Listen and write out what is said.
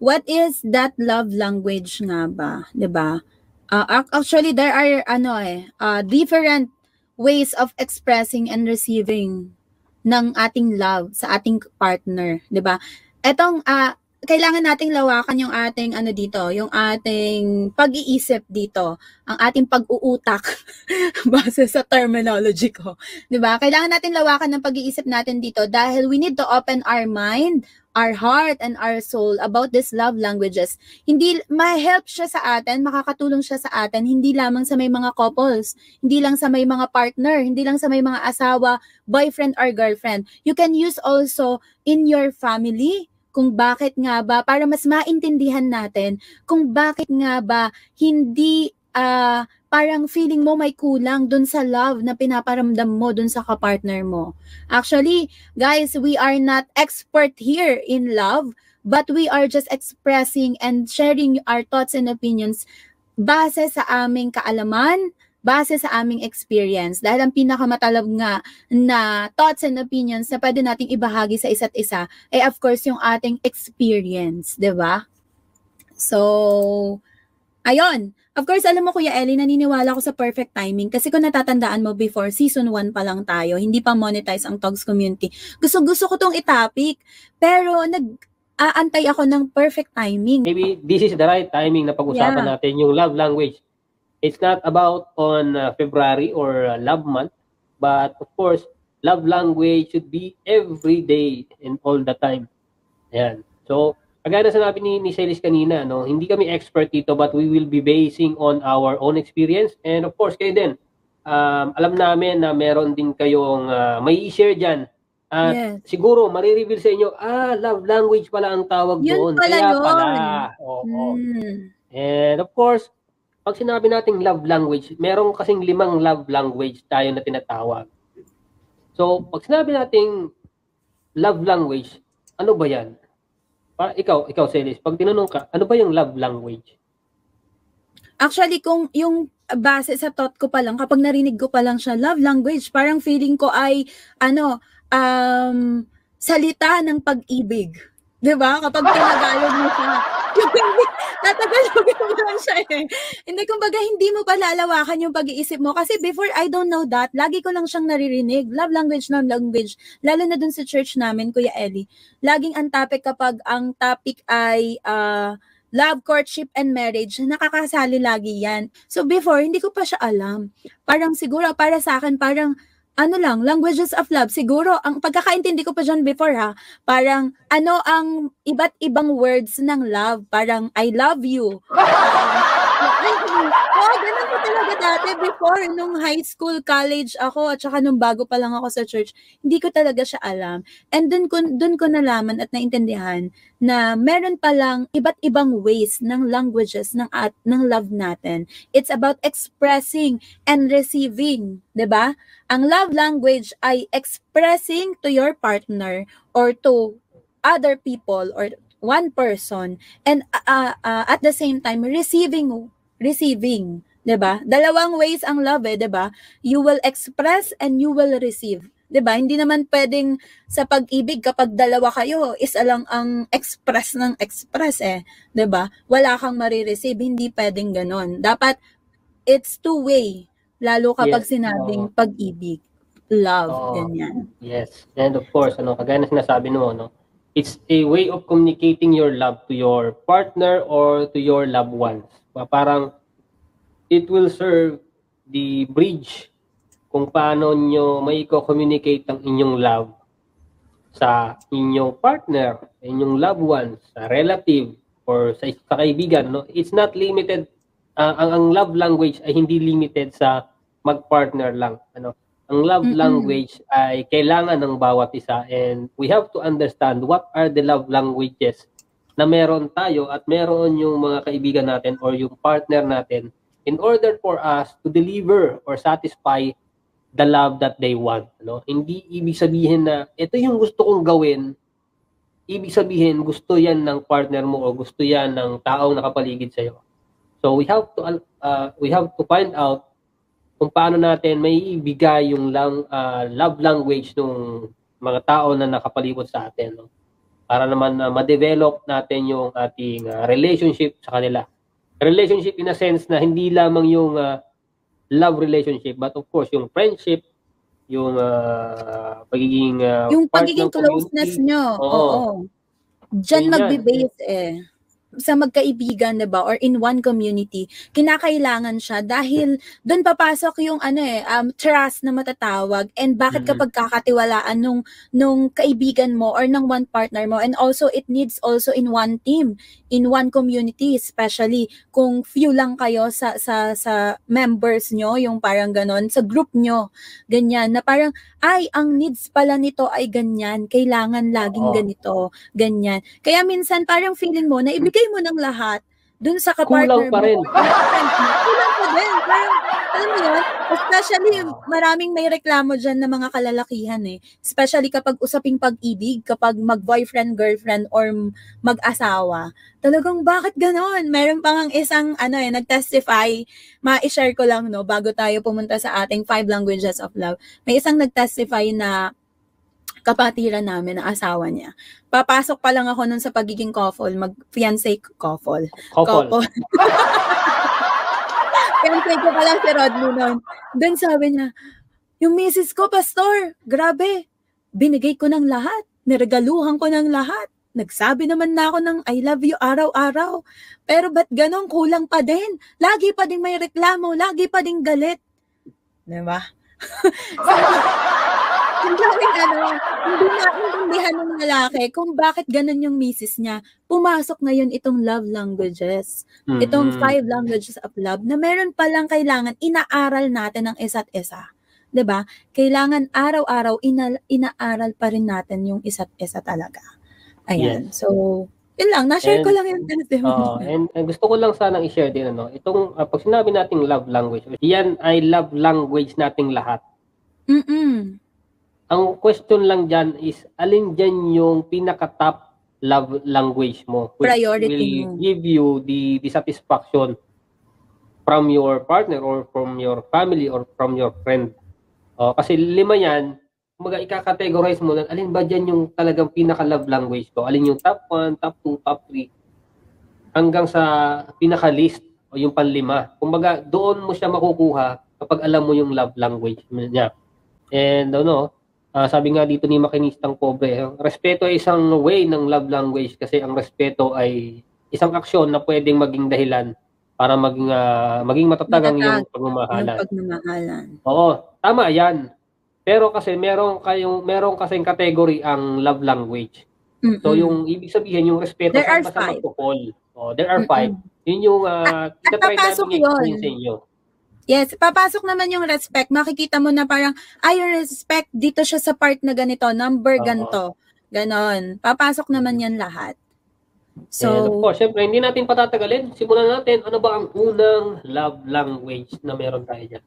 what is that love language nga ba, 'di ba? Actually there are different ways of expressing and receiving ng ating love sa ating partner, 'di ba? Etong kailangan nating lawakan yung ating yung ating pag-iisip dito, ang ating pag-uutak base sa terminology ko, 'di ba? Kailangan natin lawakan ng pag-iisip natin dito dahil we need to open our mind, our heart and our soul about this love languages. Hindi ma-help siya sa atin, makakatulong siya sa atin hindi lamang sa may mga couples, hindi lang sa may mga partner, hindi lang sa may mga asawa, boyfriend or girlfriend. You can use also in your family kung bakit nga ba, para mas maintindihan natin kung bakit nga ba hindi parang feeling mo may kulang dun sa love na pinaparamdam mo dun sa kapartner mo. Actually, guys, we are not expert here in love, but we are just expressing and sharing our thoughts and opinions base sa aming kaalaman, base sa aming experience. Dahil ang pinakamatalab nga na thoughts and opinions na pwede nating ibahagi sa isa't isa ay of course yung ating experience, 'di ba? So, ayun. Of course, alam mo Kuya Ellie, naniniwala ko sa perfect timing kasi kung natatandaan mo before, season 1 pa lang tayo, hindi pa monetize ang Togs Community. Gusto ko tong i-topic, pero aantay ako ng perfect timing. Maybe this is the right timing na pag-usapan natin yung love language. It's not about on February or love month, but of course, love language should be every day and all the time. Ayan. So, kagaya na sinabi ni Celis kanina, no, hindi kami expert dito but we will be basing on our own experience. And of course, kayo din, alam namin na meron din kayong may i-share dyan. At siguro, marireveal sa inyo, love language pala ang tawag doon. Kaya pala. Oo. And of course, pag sinabi nating love language, meron kasing 5 love language tayo na tinatawag. So, pag sinabi nating love language, ano ba yan? Ikaw Celis, pag tinanong ka, ano ba yung love language? Actually, kung yung base sa thought ko pa lang, kapag narinig ko pa lang siya, love language, parang feeling ko ay, salita ng pag-ibig. 'Di ba? Kapag tinagalog mo siya, tatagalogin mo lang siya eh. Hindi, kumbaga, hindi mo pa lalawakan yung pag-iisip mo. Kasi before, I don't know that. Lagi ko lang siyang naririnig. Love language. Lalo na dun sa church namin, Kuya Ellie. Laging ang topic kapag ang topic ay love, courtship, and marriage, nakakasali lagi yan. So before, hindi ko pa siya alam. Parang siguro, para sa akin, parang languages of love. Siguro, ang pagkakaintindi ko pa dyan before parang ang iba't ibang words ng love. Parang, I love you. Ganun ko talaga dati before, nung high school, college ako, at saka nung bago pa lang ako sa church, hindi ko talaga siya alam. And dun ko nalaman at naintindihan na meron palang iba't ibang ways ng languages ng love natin. It's about expressing and receiving, 'di ba? Ang love language ay expressing to your partner or to other people or one person, and at the same time receiving, 'di ba? Dalawang ways ang love 'di ba? You will express and you will receive, 'di ba? Hindi naman pwedeng sa pag-ibig kapag dalawa kayo, isa lang ang express ng express 'di ba? Wala kang marireceive, hindi pwedeng ganoon. Dapat it's two-way, lalo kapag sinabing pag-ibig, love, ganyan. Yes. And of course, kagaya na sinasabi mo, it's a way of communicating your love to your partner or to your loved ones. Parang it will serve the bridge kung paano nyo may communicate ang inyong love sa inyong partner, inyong loved ones, sa relative, or sa kaibigan. It's not limited, ang love language ay hindi limited sa mag-partner lang. Ang love language ay kailangan ng bawat isa, and we have to understand what are the love languages na meron tayo at meron yung mga kaibigan natin or yung partner natin in order for us to deliver or satisfy the love that they want. Hindi ibig sabihin na ito yung gusto kong gawin, ibig sabihin gusto yan ng partner mo o gusto yan ng taong nakapaligid sa'yo. So we have to find out kung paano natin may ibigay yung love language ng mga tao na nakapalibot sa atin. para naman ma-develop natin yung ating relationship sa kanila. Relationship in a sense na hindi lamang yung love relationship, but of course, yung friendship, yung pagiging Yung part pagiging ng community. closeness nyo, Oo. Diyan Yun yan. magbe-base sa magkaibigan, 'di ba, or in one community, kinakailangan siya dahil doon papasok yung trust na matatawag, and bakit kapag kakatiwalaan nung kaibigan mo or ng one partner mo, and also it needs also in one team, in one community, especially kung few lang kayo sa members nyo, yung parang ganon, sa group nyo, ganyan, na parang, ay, ang needs pala nito ay ganyan, kailangan laging ganito, ganyan. Kaya minsan parang feeling mo na ibigay mo ng lahat dun sa kapartner Kulang pa rin. mo. Kulang pa din. Parang, alam mo yun, especially maraming may reklamo dyan na mga kalalakihan Especially kapag usaping pag-ibig, kapag mag-boyfriend, girlfriend, or mag-asawa. Talagang bakit ganon? Meron pang isang nag-testify, ma-share ko lang bago tayo pumunta sa ating 5 languages of love. May isang nag-testify na kapatiran namin na asawa niya. Papasok pa lang ako nun sa pagiging couple, mag-fiancé couple. Fiancé ko pa lang si Rodney nun. Then sabi niya, yung misis ko, pastor, grabe, binigay ko ng lahat, niregaluhan ko ng lahat, nagsabi naman na ako ng I love you araw-araw, pero ba't ganun, kulang pa din? Lagi pa din may reklamo, lagi pa din galit. Diba? Hindi naintindihan ng lalaki kung bakit ganun yung misis niya. Pumasok ngayon itong love languages. Itong 5 languages of love na meron palang kailangan inaaral natin ng isa't isa. 'Di ba? Kailangan araw-araw inaaral pa rin natin yung isa't isa talaga. Ayan. Yes. So, yun lang. Na-share ko lang yung testimony. And gusto ko lang sanang i-share din itong pag sinabi nating love language, yan ay love language nating lahat. Ang question lang dyan is, alin dyan yung pinaka-top love language mo? Which Priority will give you the satisfaction from your partner or from your family or from your friend. Kasi 5 yan, kumbaga ika-categorize mo na, alin ba dyan yung talagang pinaka-love language ko? Alin yung top 1, top 2, top 3? Hanggang sa pinaka-list o yung pan-5. Kumbaga, doon mo siya makukuha kapag alam mo yung love language niya. And sabi nga dito ni Makinistang Pobre, respeto ay isang way ng love language kasi ang respeto ay isang aksyon na pwedeng maging dahilan para maging matatag ang iyong pagmamahalan. Oo, tama 'yan. Pero kasi meron kasing category ang love language. So yung ibig sabihin yung respeto sa pagpupol. There are 5. Yun yung itatry natin i-explain sa inyo. Yes, papasok naman yung respect. Makikita mo na parang, yung respect, dito siya sa part na ganito, number ganito. Ganon. Papasok naman yan lahat. So, and of course, syempre, hindi natin patatagalin. Simulan natin, ano ba ang unang love language na meron tayo dyan?